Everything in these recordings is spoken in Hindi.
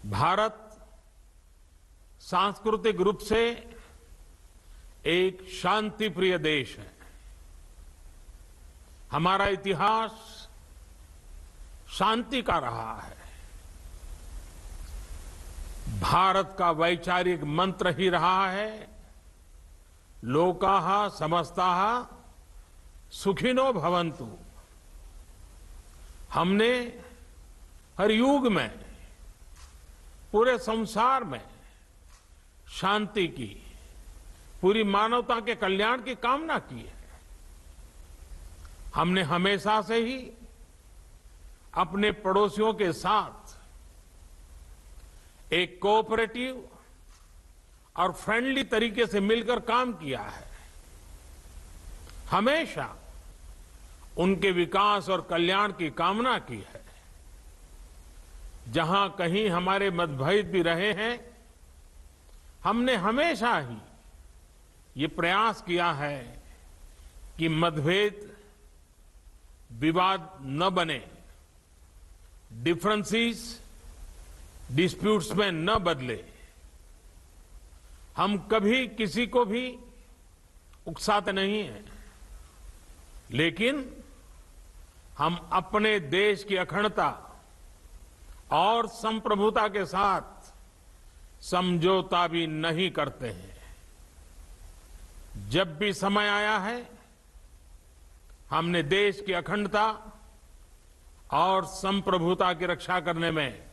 भारत सांस्कृतिक रूप से एक शांति प्रिय देश है। हमारा इतिहास शांति का रहा है। भारत का वैचारिक मंत्र ही रहा है, लोकाः समस्ताः सुखिनो भवन्तु। हमने हर युग में, पूरे संसार में शांति की, पूरी मानवता के कल्याण की कामना की है। हमने हमेशा से ही अपने पड़ोसियों के साथ एक कोऑपरेटिव और फ्रेंडली तरीके से मिलकर काम किया है। हमेशा उनके विकास और कल्याण की कामना की है। जहां कहीं हमारे मतभेद भी रहे हैं, हमने हमेशा ही ये प्रयास किया है कि मतभेद विवाद न बने, डिफरेंसेस डिस्प्यूट्स में न बदले। हम कभी किसी को भी उकसाते नहीं हैं, लेकिन हम अपने देश की अखंडता और संप्रभुता के साथ समझौता भी नहीं करते हैं। जब भी समय आया है, हमने देश की अखंडता और संप्रभुता की रक्षा करने में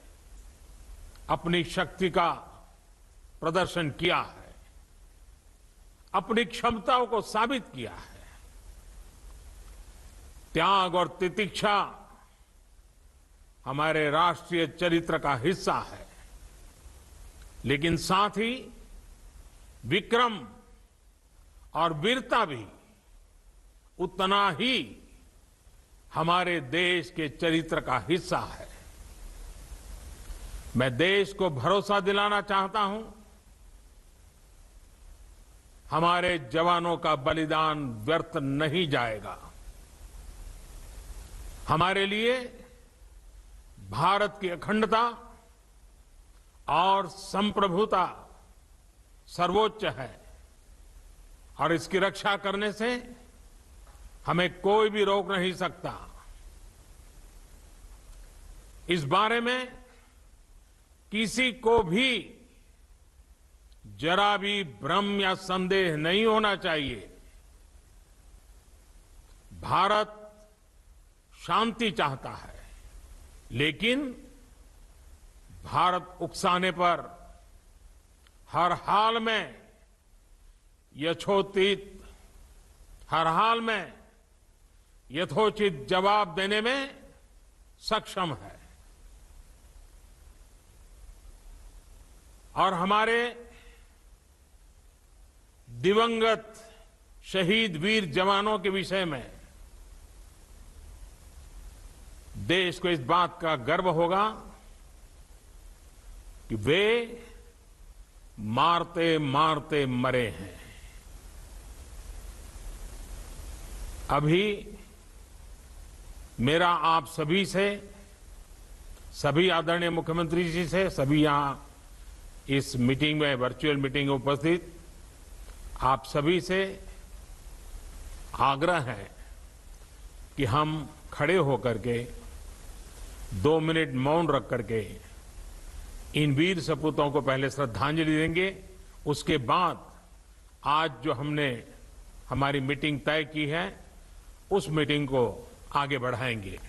अपनी शक्ति का प्रदर्शन किया है, अपनी क्षमताओं को साबित किया है। त्याग और तितिक्षा हमारे राष्ट्रीय चरित्र का हिस्सा है, लेकिन साथ ही विक्रम और वीरता भी उतना ही हमारे देश के चरित्र का हिस्सा है। मैं देश को भरोसा दिलाना चाहता हूं, हमारे जवानों का बलिदान व्यर्थ नहीं जाएगा। हमारे लिए भारत की अखंडता और संप्रभुता सर्वोच्च है, और इसकी रक्षा करने से हमें कोई भी रोक नहीं सकता। इस बारे में किसी को भी जरा भी भ्रम या संदेह नहीं होना चाहिए। भारत शांति चाहता है, लेकिन भारत उकसाने पर हर हाल में यथोचित, हर हाल में यथोचित जवाब देने में सक्षम है। और हमारे दिवंगत शहीद वीर जवानों के विषय में देश को इस बात का गर्व होगा कि वे मारते मारते मरे हैं। अभी मेरा आप सभी से, सभी आदरणीय मुख्यमंत्री जी से, सभी यहां इस मीटिंग में, वर्चुअल मीटिंग में उपस्थित आप सभी से आग्रह है कि हम खड़े होकर के 2 मिनट मौन रख करके इन वीर सपूतों को पहले श्रद्धांजलि देंगे। उसके बाद आज जो हमने हमारी मीटिंग तय की है, उस मीटिंग को आगे बढ़ाएंगे।